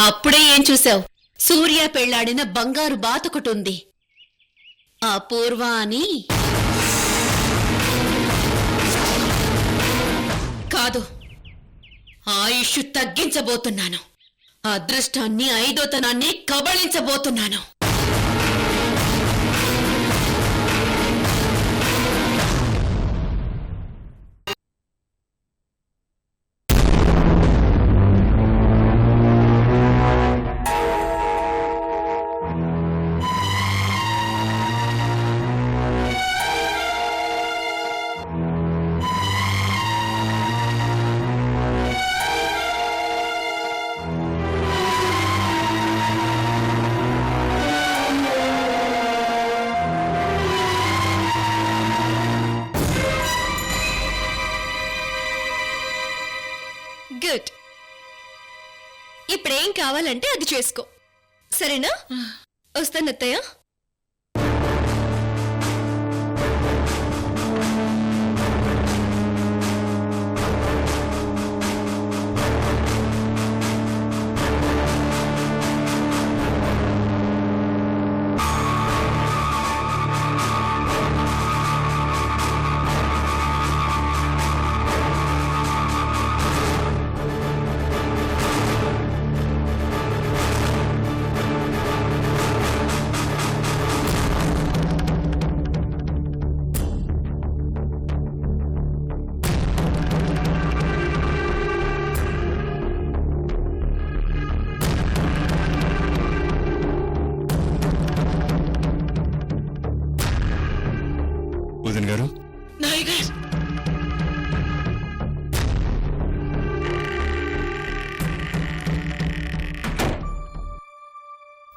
అప్పుడే ఏం చూశావు? సూర్య పెళ్లాడిన బంగారు బాతొకటుంది, ఆ పూర్వ అని. కాదు, ఆయుష్ తగ్గించబోతున్నాను. అదృష్టాన్ని, ఐదోతనాన్ని కబళించబోతున్నాను. గుడ్. ఇప్పుడేం కావాలంటే అది చేసుకో, సరేనా? వస్తానత్తయ్య. వదిన గారు,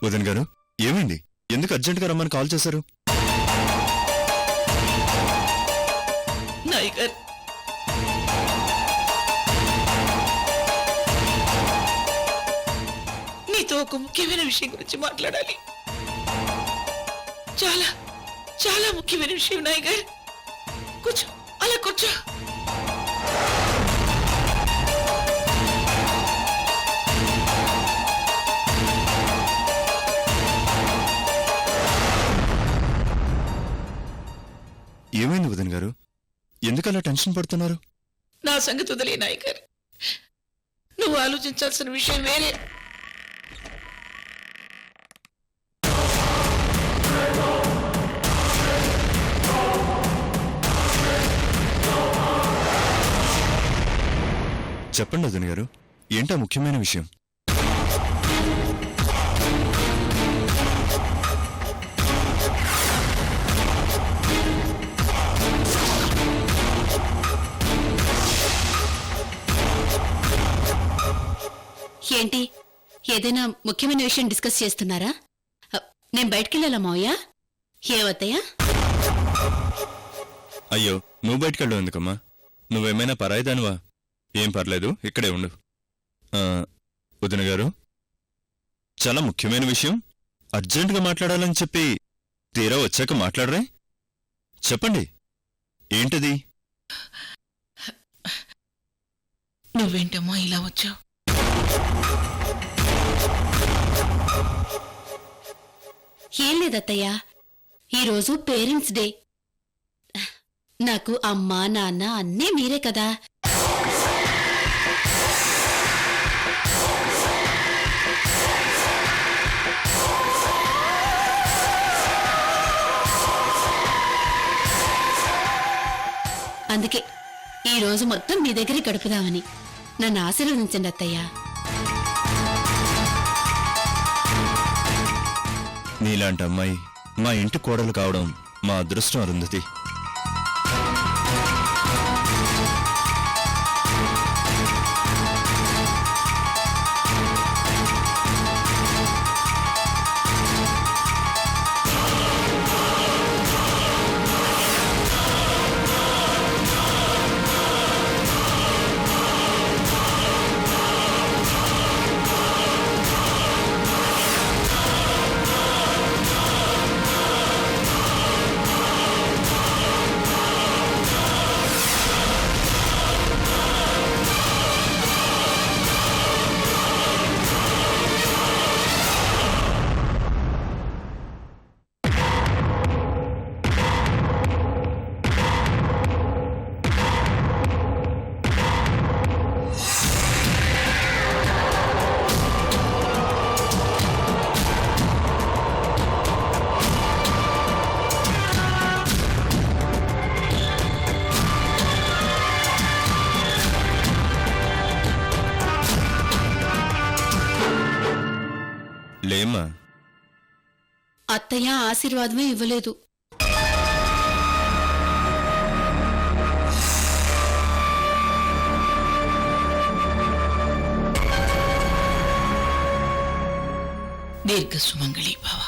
వదిన గారు, ఏమైంది? ఎందుకు అర్జెంటుగా రమ్మని కాల్ చేశారు? నాయకర్, నీతో ఒక ముఖ్యమైన విషయం గురించి మాట్లాడాలి. చాలా చాలా ముఖ్యమైన విషయం నాయకర్. కూర్చో, అలా కూర్చో. ఏమైంది వదిన గారు? ఎందుకు అలా టెన్షన్ పడుతున్నారు? నా సంగతి వదిలే నాయకర్, నువ్వు ఆలోచించాల్సిన విషయం వేరే. చెప్పండి వదిన గారు, ఏంటా ముఖ్యమైన విషయం? ఏంటి, ఏదైనా ముఖ్యమైన విషయం డిస్కస్ చేస్తున్నారా? నేను బయటికెళ్ళాలా మావయ్య? ఏవత్తయ్యా? అయ్యో, నువ్వు బయటకెళ్ళవు ఎందుకమ్మా? నువ్వేమైనా పరాయిదానువా? ఏం పర్లేదు, ఇక్కడే ఉండు. వదిన గారు, చాలా ముఖ్యమైన విషయం, అర్జెంటుగా మాట్లాడాలని చెప్పి తీరా వచ్చాక మాట్లాడరే? చెప్పండి, ఏంటది? నువ్వేంటమ్మా ఇలా వచ్చావు? ఏం లేదత్తయ్యా, ఈరోజు పేరెంట్స్ డే. నాకు అమ్మ నాన్న అన్నీ మీరే కదా. అందుకే ఈరోజు మొత్తం మీ దగ్గరే గడుపుదామని. నన్ను ఆశీర్వదించండి అత్తయ్యా. నీలాంటి అమ్మాయి మా ఇంటి కోడలు కావడం మా అదృష్టం అరుంధతి. లేమ్మా. అత్తయ్య ఆశీర్వాదమే ఇవ్వలేదు. దీర్ఘ సుమంగళి భావ,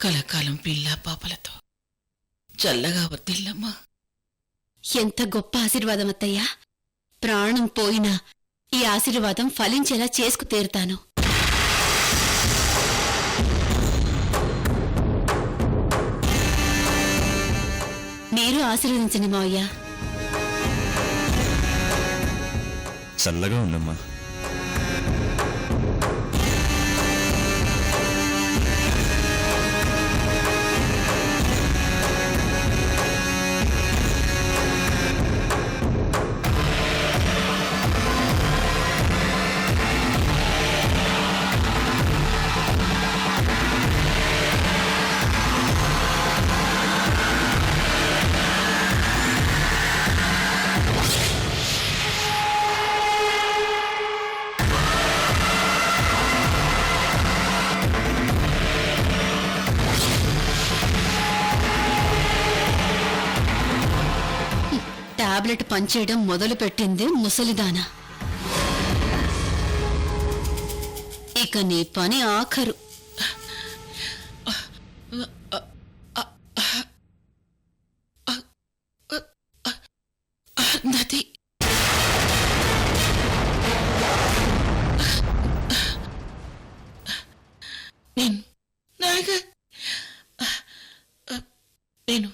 కలకాలం పిల్ల పాపలతో చల్లగా వర్తిల్లమ్మా. ఎంత గొప్ప ఆశీర్వాదం అత్తయ్యా! ప్రాణం పోయినా ఈ ఆశీర్వాదం ఫలించేలా చేసుకు తీరుతాను. మీరు ఆశీర్వదించండి మావయ్య. చల్లగా ఉండమ్మా. టాబ్లెట్ పనిచేయడం మొదలుపెట్టింది ముసలిదానా. ఇక నీ పని ఆఖరు. నది నేను నాయక నేను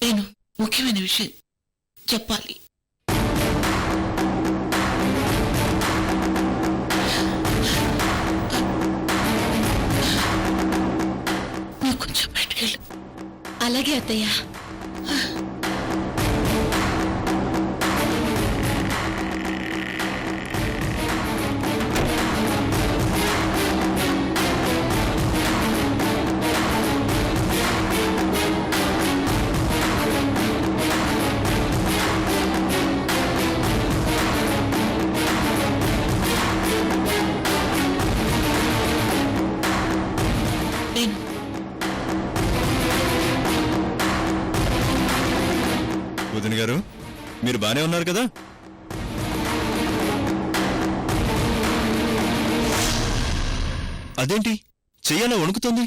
నేను ముఖ్యమైన విషయం చెప్పాలి. నువ్వు కొంచెం బయటకెళ్ళు. అలాగే అత్తయ్య. వదిన గారు, మీరు బానే ఉన్నారు కదా? అదేంటి చెయ్యాలా వణుకుతుంది?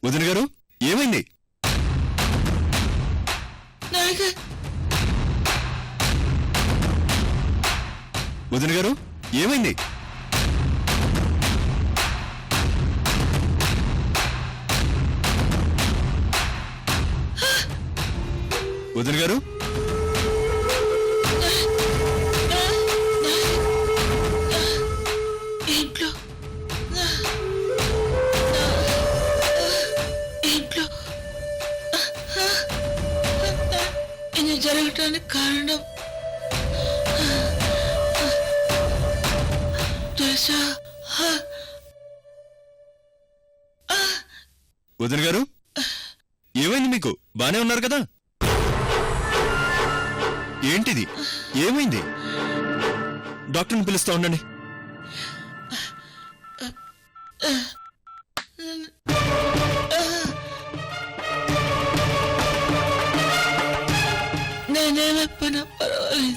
వదిన గారు, ఏమైంది? వదిన గారు, ఏమైంది? వదిన గారు, ఇంట్లో ఇంట్లో ఇది జరగటానికి కారణం తెలుసా? వదిన గారు, ఏమైంది మీకు? బానే ఉన్నారు కదా? ఏంటిది? ఏమైంది? డాక్టర్ని పిలుస్తా ఉండండి. నేనేమైపోయినా పర్వాలేదు.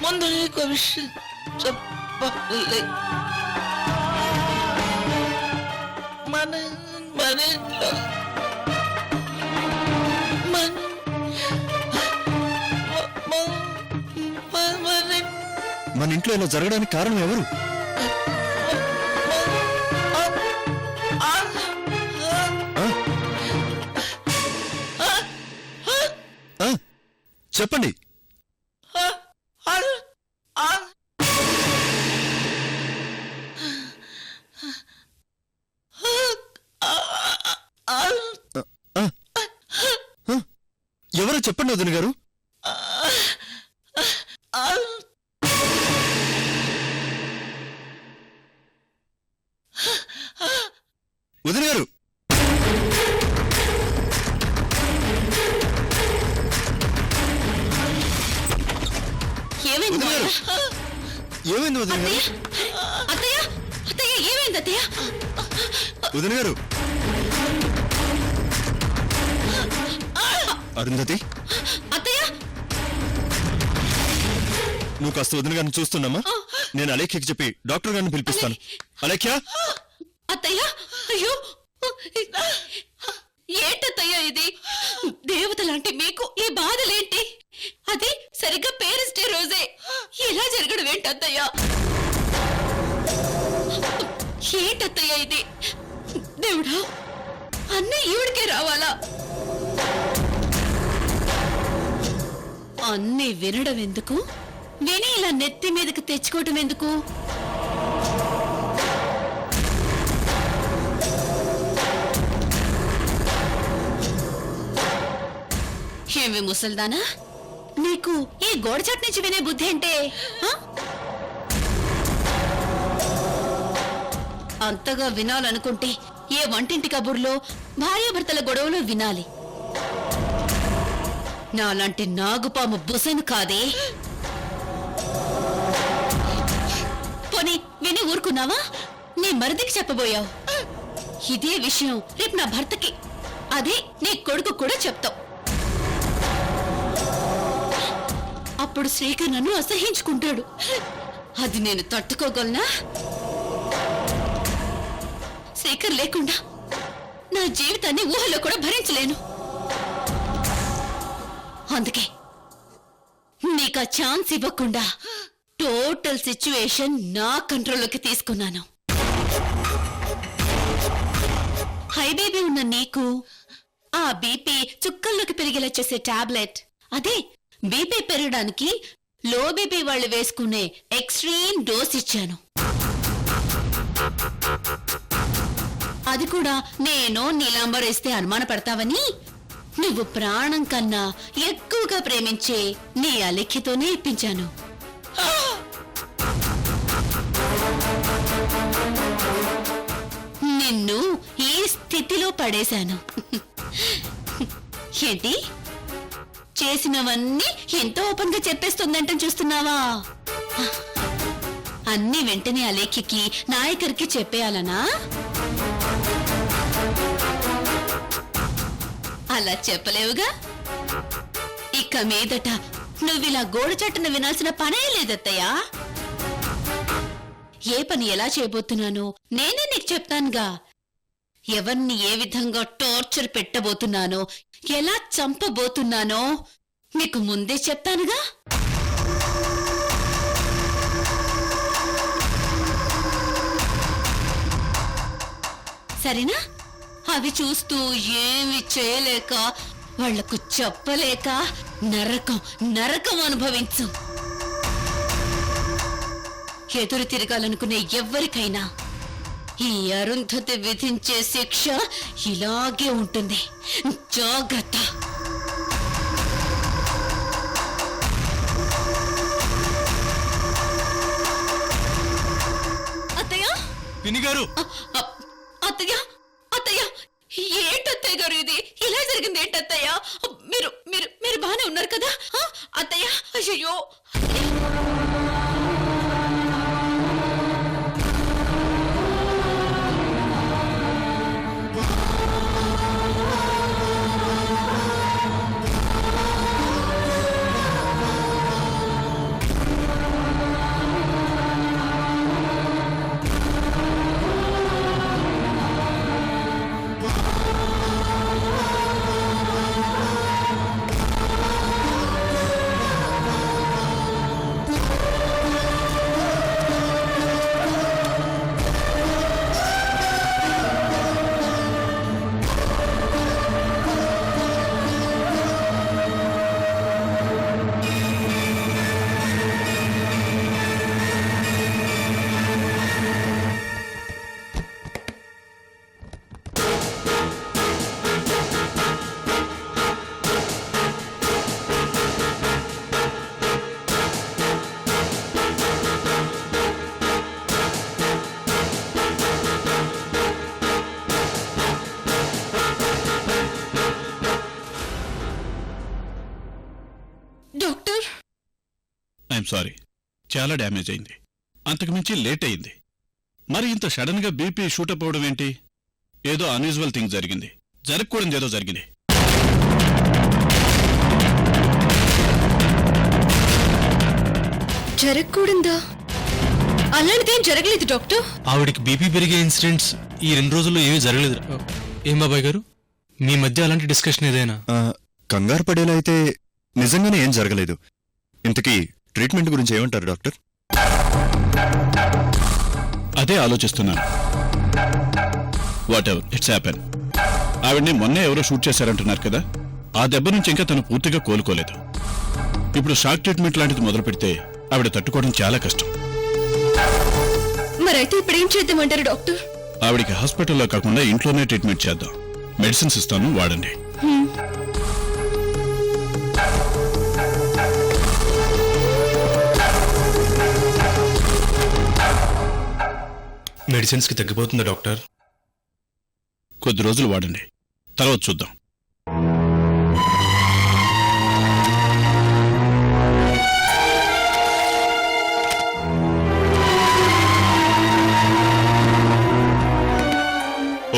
ముందు నీకు విషయం చెప్పాలి. మన మన ఇంట్లో మన ఇంట్లో ఇలా జరగడానికి కారణం ఎవరు? చెప్పండి. ఎవరో చెప్పండి వదిన గారు. వదిన గారు ఏమైంది వదిన గారు మావయ్య? ఏమైంది వదిన గారు అత్తయ్య అత్తయ్య ఏమైంది అత్తయ్య? వదిన గారు అరుంధతి అత్తయ్య నువ్వు కాస్త వదిన గారిని చూస్తున్నామా? నేను అలేఖ్యకి చెప్పి డాక్టర్ గారిని పిలిపిస్తాను. అలేఖ్య అత్తయ్య అయ్యో ఏంటత్తయ్య ఇది? దేవత లాంటి మీకు ఈ బాధలేంటి? అది సరిగ్గా పేరెంట్స్ డే రోజే ఇలా జరగడం ఏంటత్తయ్య? ఏంటత్తయ్య ఇది? దేవుడా, అన్నీ ఈవిడికే రావాలా? అన్నీ వినడం ఎందుకు? విని ఇలా నెత్తి మీదకి తెచ్చుకోవటం ఎందుకు? ఏమి ముసల్దానా, నీకు ఈ గోడచాట్ నుంచి వినే బుద్ధి అంటే ఆ? అంతగా వినాలనుకుంటే ఏ వంటింటి కబుర్లో భార్యాభర్తల గొడవలో వినాలి. నాలాంటి నాగుపాము బుసను కాదే. పోనీ విని ఊరుకున్నావా? నీ మరిదికి చెప్పబోయావు. ఇదే విషయం రేపు నా భర్తకి, అదే నీ కొడుకు కూడా చెప్తావు. అప్పుడు శ్రీకర్ నన్ను అసహించుకుంటాడు. అది నేను తట్టుకోగలనా? శ్రీకర్ లేకుండా నా జీవితాన్ని ఊహలో కూడా భరించలేను. అందుకే నీకు ఆ ఛాన్స్ ఇవ్వకుండా టోటల్ సిచ్యువేషన్ నా కంట్రోల్లోకి తీసుకున్నాను. హై బీపీ ఉన్న నీకు ఆ బీపీ చుక్కల్లోకి పెరిగేలా చేసే టాబ్లెట్, అదే బీపీ పెరగడానికి లో బీపీ వాళ్ళు వేసుకునే ఎక్స్ట్రీమ్ డోస్ ఇచ్చాను. అది కూడా నేను నీలాంబర్ ఇస్తే అనుమాన పడతావని నువ్వు ప్రాణం కన్నా ఎక్కువగా ప్రేమించే నీ అలెక్కితోనే ఇప్పించాను. నిన్ను ఈ స్థితిలో పడేశాను. ఏంటి చేసినవన్నీ ఎంతో ఓపెన్ గా చెప్పేస్తుందంటే చూస్తున్నావా? అన్ని వెంటనే అలేఖ్యకి నాయకరికి చెప్పేయాలనా? అలా చెప్పలేవుగా. ఇక మీదట నువ్విలా గోడ చట్టున వినాల్సిన పనే లేదత్తయ్యా. ఏ పని ఎలా చేయబోతున్నానో నేనే నీకు చెప్తానుగా. ఎవరిని ఏ విధంగా టార్చర్ పెట్టబోతున్నానో, ఎలా చంపబోతున్నానో నీకు ముందే చెప్తానుగా. సరేనా? అవి చూస్తూ ఏమి చేయలేక, వాళ్లకు చెప్పలేక నరకం నరకం అనుభవించు. ఎదురు తిరగాలనుకునే ఎవ్వరికైనా ఈ అరుంధతి విధించే శిక్ష ఇలాగే ఉంటుంది. జాగ్రత్త. అత్తయ్య, పినిగారు అత్తయ్య, అత్తయ్య, ఏంటత్తయ్య గారు ఇది? ఇలా జరిగింది ఏంటత్తయ్య? మీరు మీరు మీరు బానే ఉన్నారు కదా అత్తయ్య? అయ్యో, ఐఎమ్ సారీ, చాలా డ్యామేజ్ అయింది. అంతకుమించి లేట్ అయింది. మరి ఇంత సడన్ గా బీపీ షూటప్ అవడం ఏంటి? ఏదో అన్యూజువల్ థింగ్ జరిగింది, జరగకూడదు ఏదో జరిగింది. జరగకూడదా? అలాంటిదేం జరగలేదు డాక్టర్. ఆవిడికి బీపీ పెరిగే ఇన్సిడెంట్స్ ఈ 2 రోజుల్లో ఏమీ జరగలేదు. ఏం బాబాయ్ గారు, మీ మధ్య అలాంటి డిస్కషన్ ఏదైనా? కంగారు పడేలా అయితే నిజంగానే ఏం జరగలేదు. ఇంతకీ ట్రీట్మెంట్ గురించి ఏమంటారు డాక్టర్? అదే ఆలోచిస్తున్నాను. What ever it's happen. ఆవిడ్ని మొన్నే ఎవరో షూట్ చేశారంటున్నారు కదా, ఆ దెబ్బ నుంచి ఇంకా తను పూర్తిగా కోలుకోలేదు. ఇప్పుడు షాక్ ట్రీట్మెంట్ లాంటిది మొదలు పెడితే ఆవిడ తట్టుకోవడం చాలా కష్టం. మరైతే ఇప్పుడు ఏం చేద్దామంటారు డాక్టర్? ఆవిడికి హాస్పిటల్లో కాకుండా ఇంట్లోనే ట్రీట్మెంట్ చేద్దాం. మెడిసిన్స్ ఇస్తాను, వాడండి. మెడిసిన్స్కి తగ్గిపోతుందా డాక్టర్? కొద్ది రోజులు వాడండి, తర్వాత చూద్దాం.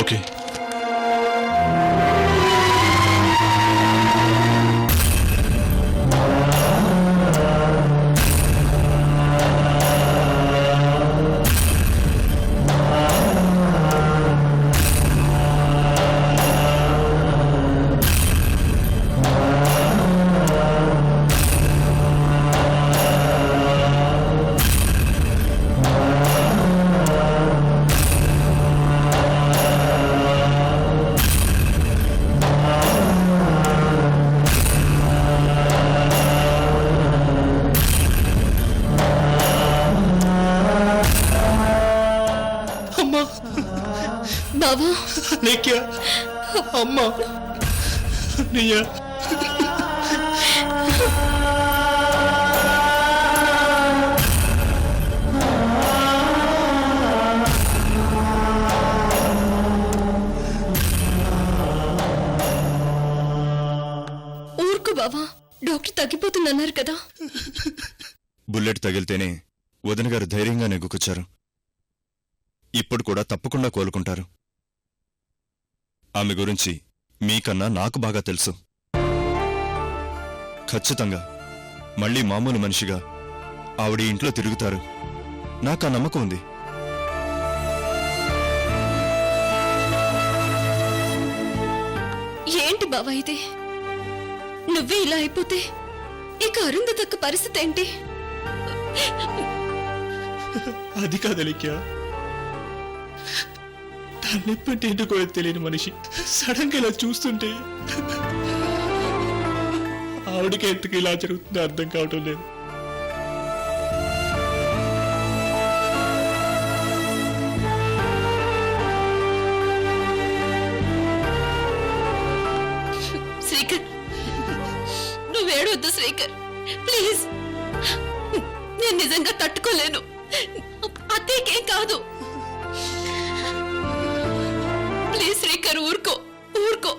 ఓకే. బాబా లేక్యా అమ్మా నియ్యా ఊరుకు బాబా, డాక్టర్ తగ్గిపోతుందన్నారు కదా. బుల్లెట్ తగిలితేనే వదిన గారు ధైర్యంగా నెగ్గుకొచ్చారు. ఇప్పుడు కూడా తప్పకుండా కోలుకుంటారు. ఆమె గురించి మీకన్నా నాకు బాగా తెలుసు. ఖచ్చితంగా మళ్ళీ మామూలు మనిషిగా ఆవిడ ఇంట్లో తిరుగుతారు. నాకు ఆ నమ్మకం ఉంది. ఏంటి బాబా ఇది? నువ్వే ఇలా అయిపోతే ఇక అరుంధతక్క పరిస్థితి ఏంటి? అది కాదు లేక్యా, తనెప్పటి ఏంటో కూడా తెలియని మనిషి సడన్ గా ఇలా చూస్తుంటే ఆవిడకి ఎందుకు ఇలా జరుగుతుందో అర్థం కావటం లేదు. శ్రీకర్, నువ్వేడొద్దు శ్రీకర్, ప్లీజ్. నేను నిజంగా తట్టుకోలేను. అత్తయ్యకేం కాదు. ప్లీజ్ శ్రీకర్, ఊరుకో ఊరుకో.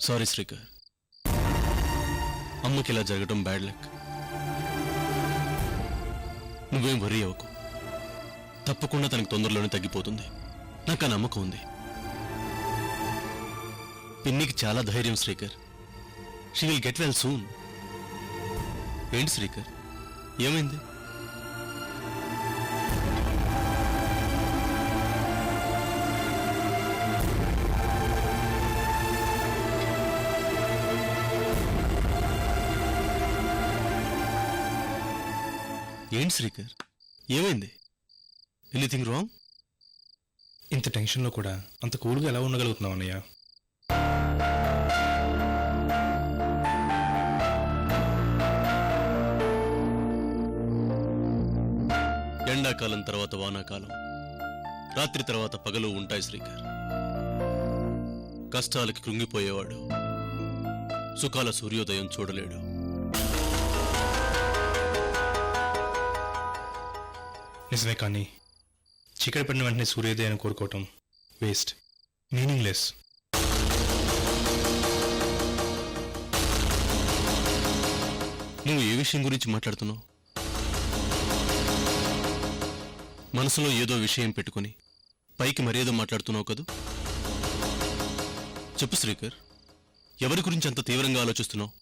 సారీ శ్రీకర్, అమ్మకి ఇలా జరగడం బ్యాడ్ లక్. నువ్వేం వరీ అవ్వకు, తప్పకుండా తనకు తొందరలోనే తగ్గిపోతుంది. నాకు ఆ నమ్మకం ఉంది. పిన్నికి చాలా ధైర్యం Srikar. She will get well soon. ఏంటి శ్రీకర్, ఏమైంది? ఏంటి శ్రీకర్ ఏమైంది? Anything wrong? ఇంత టెన్షన్లో కూడా అంత కూల్గా ఎలా ఉండగలుగుతున్నావు అన్నయ్య? ఎండాకాలం తర్వాత వానాకాలం, రాత్రి తర్వాత పగలు ఉంటాయి శ్రీకర్. కష్టాలకి కృంగిపోయేవాడు సుఖాల సూర్యోదయం చూడలేడు. నిజమే, కానీ చీకటి పడిన వెంటనే సూర్యోదయాన్ని కోరుకోవటం వేస్ట్, మీనింగ్లెస్. నువ్వు ఏ విషయం గురించి మాట్లాడుతున్నావు? మనసులో ఏదో విషయం పెట్టుకుని పైకి మరేదో మాట్లాడుతున్నావు కదూ. చెప్పు శ్రీకర్, ఎవరి గురించి అంత తీవ్రంగా ఆలోచిస్తున్నావు?